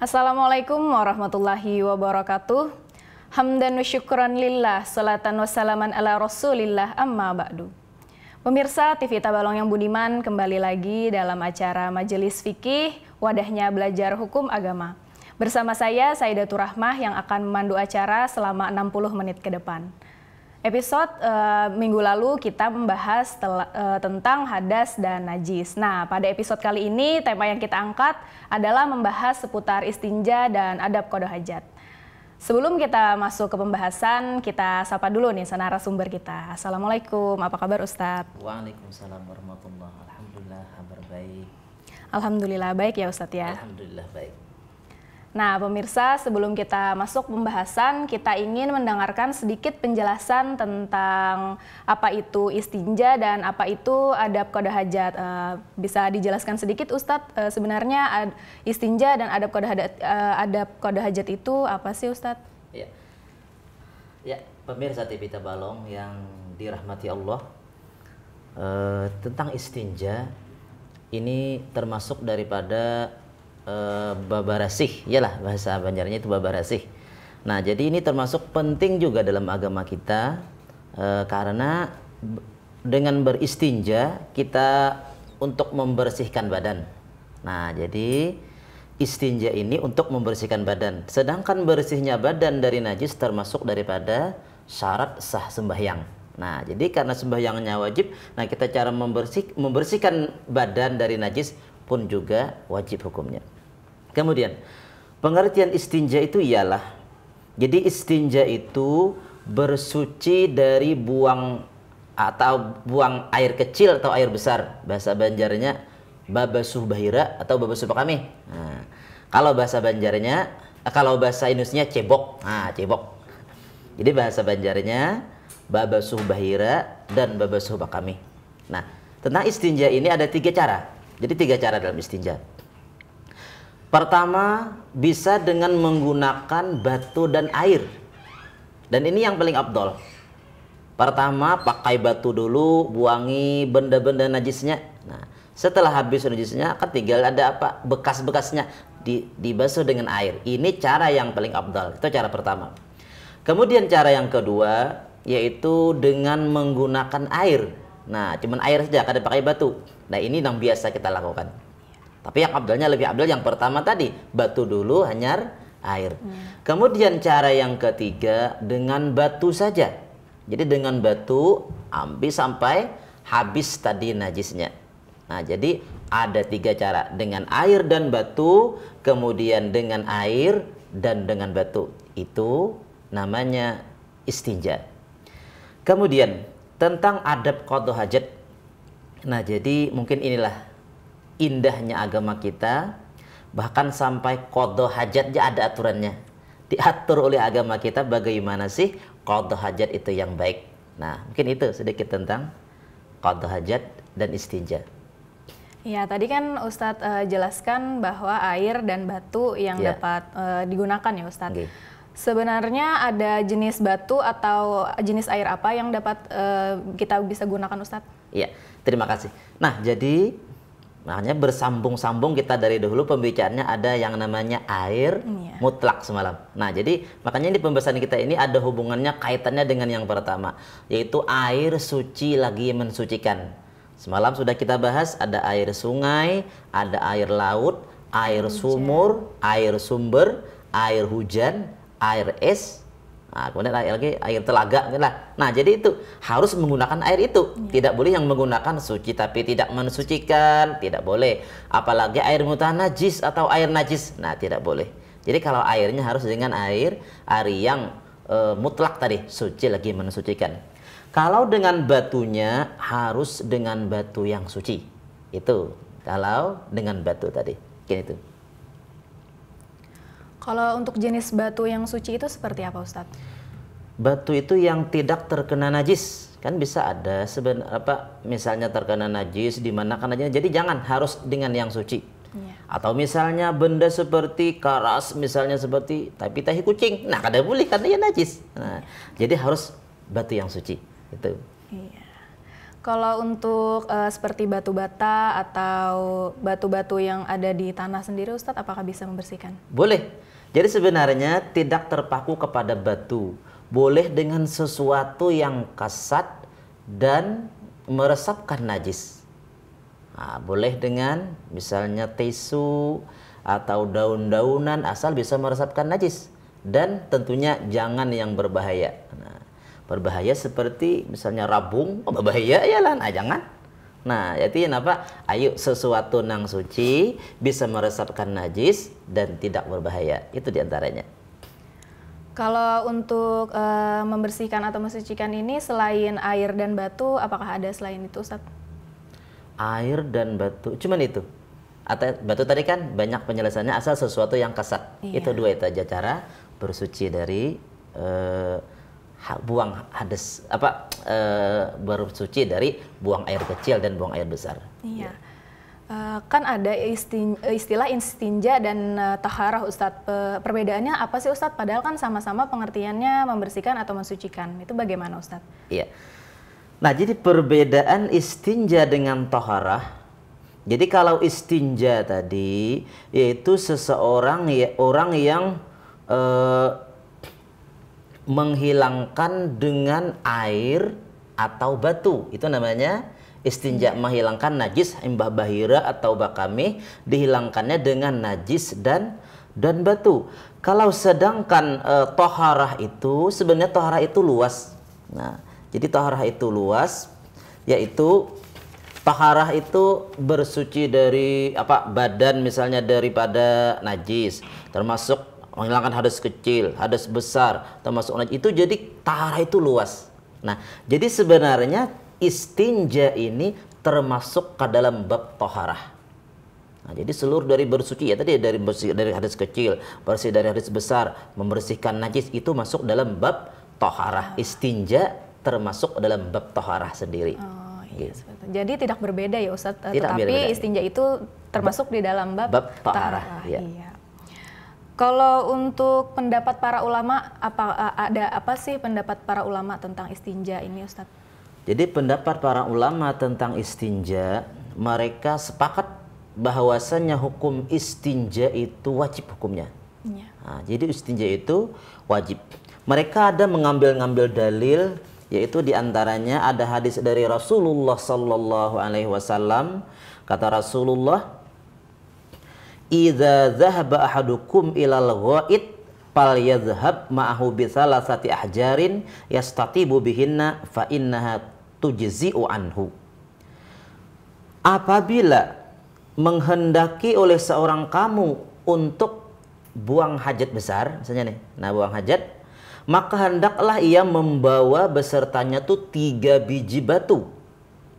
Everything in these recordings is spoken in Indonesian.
Assalamualaikum warahmatullahi wabarakatuh. Hamdan wa syukran lillah, salatan wa salaman ala rasulillah, amma ba'du. Pemirsa TV Tabalong yang budiman, kembali lagi dalam acara Majelis Fikih, wadahnya belajar hukum agama. Bersama saya, Saidatul Rahmah, yang akan memandu acara selama 60 menit ke depan. Episode minggu lalu kita membahas tentang hadas dan najis. Nah, pada episode kali ini tema yang kita angkat adalah membahas seputar istinja dan adab qada hajat. Sebelum kita masuk ke pembahasan, kita sapa dulu nih narasumber kita. Assalamualaikum, apa kabar Ustadz? Waalaikumsalam warahmatullahi wabarakatuh. Alhamdulillah, kabar baik. Alhamdulillah baik ya Ustadz ya. Alhamdulillah baik. Nah, pemirsa, sebelum kita masuk pembahasan, kita ingin mendengarkan sedikit penjelasan tentang apa itu istinja dan apa itu adab qada hajat. Bisa dijelaskan sedikit, Ustadz, sebenarnya istinja dan adab qada hajat itu apa sih, Ustadz? Ya, pemirsa TV Tabalong yang dirahmati Allah, tentang istinja ini termasuk daripada babarasih, iyalah bahasa Banjarnya itu babarasih. Nah, jadi ini termasuk penting juga dalam agama kita, karena dengan beristinja kita untuk membersihkan badan. Nah, jadi istinja ini untuk membersihkan badan. Sedangkan bersihnya badan dari najis termasuk daripada syarat sah sembahyang. Nah, jadi karena sembahyangnya wajib, nah kita cara membersihkan badan dari najis pun juga wajib hukumnya. Kemudian pengertian istinja itu ialah, jadi istinja itu bersuci dari buang air kecil atau air besar. Bahasa Banjarnya babasuh bahira atau babasuh pakami. Nah, kalau bahasa Banjarnya, kalau bahasa Indonesianya cebok. Nah, cebok. Jadi bahasa Banjarnya babasuh bahira dan babasuh pakami. Nah, tentang istinja ini ada 3 cara. Jadi 3 cara dalam istinja. Pertama, bisa dengan menggunakan batu dan air. Dan ini yang paling afdol. Pertama, pakai batu dulu, buangi benda-benda najisnya. Nah, setelah habis najisnya, kan tinggal ada apa? Bekas-bekasnya dibasuh dengan air. Ini cara yang paling afdal. Itu cara pertama. Kemudian cara yang kedua, yaitu dengan menggunakan air. Nah, cuman air saja, kada pakai batu. Nah, ini yang biasa kita lakukan. Tapi yang abdalnya lebih abdal yang pertama tadi, batu dulu, hanyar air. Kemudian cara yang ketiga dengan batu saja. Jadi dengan batu ambil sampai habis tadi najisnya. Nah, jadi ada 3 cara, dengan air dan batu, kemudian dengan air dan dengan batu. Itu namanya istinja. Kemudian tentang adab qada hajat. Nah, jadi mungkin inilah indahnya agama kita, bahkan sampai qada hajat aja ada aturannya. Diatur oleh agama kita bagaimana sih qada hajat itu yang baik. Nah, mungkin itu sedikit tentang qada hajat dan istinja. Ya, tadi kan Ustadz jelaskan bahwa air dan batu yang dapat digunakan ya Ustadz. Okay. Sebenarnya ada jenis batu atau jenis air apa yang dapat kita bisa gunakan Ustadz? Iya, terima kasih. Nah, jadi makanya bersambung-sambung kita dari dahulu pembicaraannya ada yang namanya air mutlak semalam. Nah, jadi makanya di pembahasan kita ini ada hubungannya, kaitannya dengan yang pertama, yaitu air suci lagi mensucikan. Semalam sudah kita bahas ada air sungai, ada air laut, air sumur, air sumber, air hujan, air es. Nah, kemudian air telaga. Nah, jadi itu harus menggunakan air itu. Tidak boleh yang menggunakan suci tapi tidak mensucikan, tidak boleh. Apalagi air mutanajis atau air najis. Nah, tidak boleh. Jadi kalau airnya harus dengan air yang mutlak tadi, suci lagi mensucikan. Kalau dengan batunya harus dengan batu yang suci. Itu kalau dengan batu tadi. Mungkin itu. Kalau untuk jenis batu yang suci itu seperti apa Ustadz? Batu itu yang tidak terkena najis. Kan bisa ada misalnya terkena najis di mana kan najis. Jadi jangan harus dengan yang suci. Atau misalnya benda seperti karas, misalnya seperti tapi tahi kucing. Nah, kada boleh karena ya najis. Nah, jadi harus batu yang suci. Itu. Iya. Kalau untuk seperti batu bata atau batu-batu yang ada di tanah sendiri, Ustadz, apakah bisa membersihkan? Boleh. Jadi sebenarnya tidak terpaku kepada batu. Boleh dengan sesuatu yang kasat dan meresapkan najis. Nah, boleh dengan misalnya tisu atau daun-daunan asal bisa meresapkan najis. Dan tentunya jangan yang berbahaya. Nah, berbahaya seperti misalnya rabung, berbahaya ya lah, nah, jangan. Nah, jadi apa? Ayo sesuatu nang suci bisa meresapkan najis dan tidak berbahaya. Itu diantaranya. Kalau untuk membersihkan atau mensucikan ini selain air dan batu, apakah ada selain itu, Ustadz? Air dan batu, cuman itu. Atau batu tadi kan banyak penjelasannya, asal sesuatu yang kasat. Iya. Itu dua itu aja cara bersuci dari buang hadas bersuci dari buang air kecil dan buang air besar. Iya. Kan ada istilah istinja dan taharah, Ustadz. Perbedaannya apa sih, Ustadz? Padahal kan sama-sama pengertiannya membersihkan atau mensucikan. Itu bagaimana, Ustadz? Iya. Nah, jadi perbedaan istinja dengan taharah. Jadi kalau istinja tadi yaitu seseorang orang yang menghilangkan dengan air atau batu, itu namanya istinja. Menghilangkan najis imbah bahira atau bakami, dihilangkannya dengan najis dan batu. Kalau sedangkan toharah itu sebenarnya toharah itu luas. Nah, jadi toharah itu luas, yaitu toharah itu bersuci dari badan misalnya daripada najis, termasuk menghilangkan hadas kecil, hadas besar, termasuk najis. Itu jadi taharah itu luas. Nah, jadi sebenarnya istinja ini termasuk ke dalam bab toharah. Nah, jadi seluruh dari bersuci ya tadi dari bersih dari hadas kecil, bersih dari hadas besar, membersihkan najis itu masuk dalam bab toharah. Istinja termasuk dalam bab toharah sendiri. Oh, iya, jadi tidak berbeda ya, Ustadz. Tetapi berbeda, istinja itu termasuk di dalam bab toharah. Ya. Iya. Kalau untuk pendapat para ulama, ada apa sih pendapat para ulama tentang istinja ini, Ustadz? Jadi pendapat para ulama tentang istinja, mereka sepakat bahwasannya hukum istinja itu wajib hukumnya. Ya. Nah, jadi istinja itu wajib. Mereka ada mengambil dalil, yaitu diantaranya ada hadis dari Rasulullah Sallallahu Alaihi Wasallam. Kata Rasulullah, "Idza dhahaba ahadukum ilal ghaid falyadhhab ma'ahu bi thalathati ahjarin yastatibu bihinna fa innaha tujzi'u anhu." Apabila menghendaki oleh seorang kamu untuk buang hajat besar, misalnya nih, nah buang hajat, maka hendaklah ia membawa besertanya tuh 3 biji batu.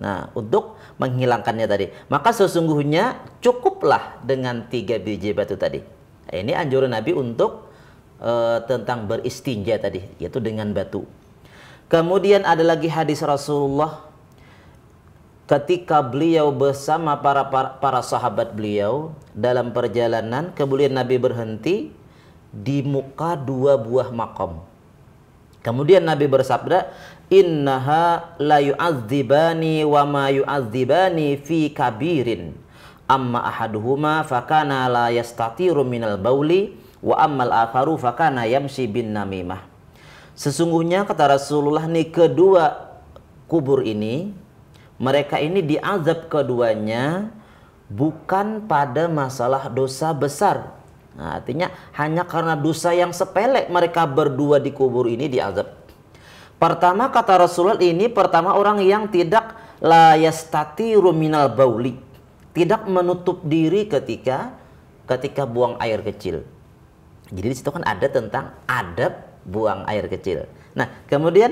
Nah, untuk menghilangkannya tadi. Maka sesungguhnya cukuplah dengan 3 biji batu tadi. Nah, ini anjuran Nabi untuk tentang beristinja tadi, yaitu dengan batu. Kemudian ada lagi hadis Rasulullah ketika beliau bersama para sahabat beliau dalam perjalanan, kemudian Nabi berhenti di muka 2 buah makom. Kemudian Nabi bersabda, "Innaha la yu'adzibani wa ma yu'adzibani fi kabirin. Amma ahaduhuma fakana la yastatiru minal bauli wa ammal akharu fakana yamshi bin namimah." Sesungguhnya kata Rasulullah nih, kedua kubur ini, mereka ini diazab keduanya bukan pada masalah dosa besar. Nah, artinya hanya karena dosa yang sepele mereka berdua di kubur ini diazab. Pertama kata Rasulullah ini, pertama orang yang tidak la yastatiru minal bauli, tidak menutup diri ketika buang air kecil. Jadi di situ kan ada tentang adab buang air kecil. Nah, kemudian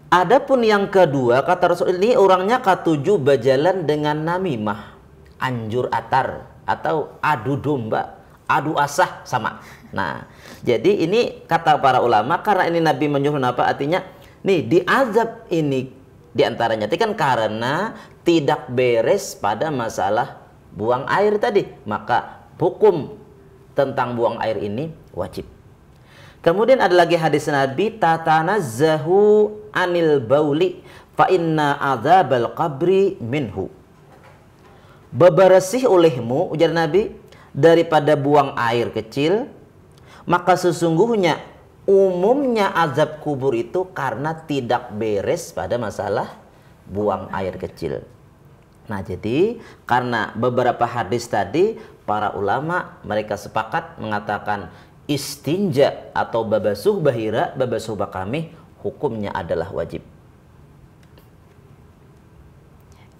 adapun yang kedua kata Rasul ini orangnya ketujuh berjalan dengan namimah, anjur atar atau adu domba, adu asah sama. Nah, jadi ini kata para ulama karena ini Nabi menyuruh apa artinya? Nih diazab ini diantaranya itu kan karena tidak beres pada masalah buang air tadi, maka hukum tentang buang air ini wajib. Kemudian ada lagi hadis Nabi, tatanazzahu anil bauli fa inna adzabal qabri minhu. Bebersih olehmu, ujar Nabi, daripada buang air kecil, maka sesungguhnya umumnya azab kubur itu karena tidak beres pada masalah buang air kecil. Nah, jadi karena beberapa hadis tadi, para ulama mereka sepakat mengatakan istinja atau babasuh bahira, babasuh bakamih hukumnya adalah wajib.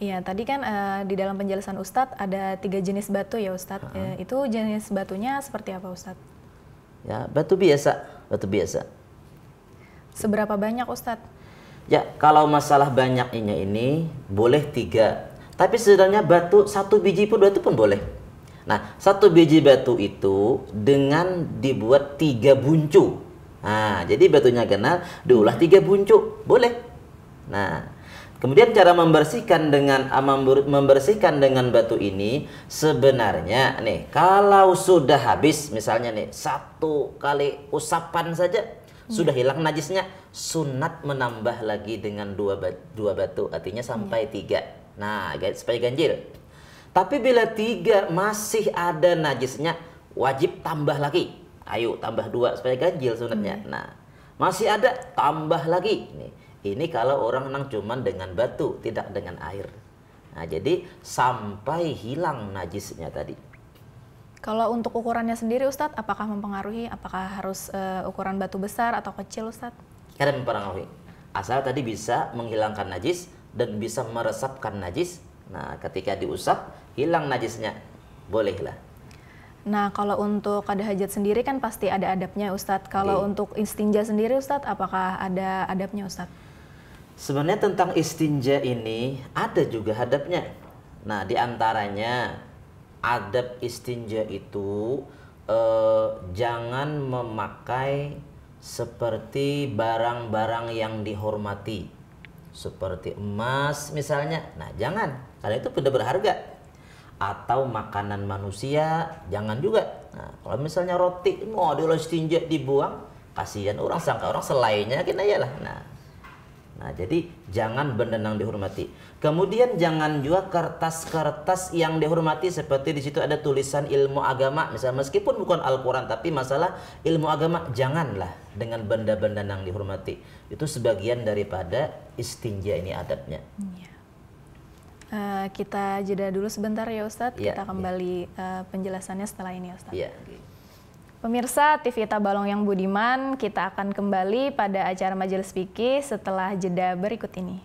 Iya, tadi kan di dalam penjelasan Ustadz ada 3 jenis batu ya Ustadz. Itu jenis batunya seperti apa Ustadz? Ya, batu biasa, batu biasa. Seberapa banyak Ustadz? Ya, kalau masalah banyaknya ini boleh 3. Tapi sebenarnya batu 1 biji pun batu pun boleh. Nah, 1 biji batu itu dengan dibuat 3 buncu. Nah, jadi batunya kenal, diulah 3 buncu, boleh. Nah, kemudian cara membersihkan dengan batu ini sebenarnya nih, kalau sudah habis misalnya nih 1 kali usapan saja sudah hilang najisnya, sunat menambah lagi dengan 2 batu, artinya sampai 3. Nah, supaya ganjil. Tapi bila 3 masih ada najisnya, wajib tambah lagi. Ayo tambah 2 supaya ganjil sunatnya. Nah, masih ada, tambah lagi nih. Ini kalau orang nang cuman dengan batu, tidak dengan air. Nah, jadi sampai hilang najisnya tadi. Kalau untuk ukurannya sendiri Ustadz, apakah mempengaruhi? Apakah harus ukuran batu besar atau kecil Ustadz? Karena mempengaruhi. Asal tadi bisa menghilangkan najis dan bisa meresapkan najis. Nah, ketika diusap, hilang najisnya. Bolehlah. Nah, kalau untuk qada hajat sendiri kan pasti ada adabnya Ustadz. Kalau untuk istinja sendiri Ustadz, apakah ada adabnya Ustadz? Sebenarnya tentang istinja ini ada juga adabnya. Nah, diantaranya adab istinja itu jangan memakai seperti barang-barang yang dihormati, seperti emas misalnya. Nah, jangan, karena itu benda berharga. Atau makanan manusia, jangan juga. Nah, kalau misalnya roti mau diolah istinja dibuang, kasihan orang, sangka orang selainnya kena ya lah. Nah, jadi jangan benda yang dihormati. Kemudian jangan juga kertas-kertas yang dihormati seperti di situ ada tulisan ilmu agama, misalnya meskipun bukan Al-Quran tapi masalah ilmu agama, janganlah dengan benda-benda yang dihormati. Itu sebagian daripada istinja ini adabnya. Kita jeda dulu sebentar ya Ustadz. Ya, kita kembali penjelasannya setelah ini Ustadz. Ya. Pemirsa TV Tabalong yang budiman, kita akan kembali pada acara Majelis Fikih setelah jeda berikut ini.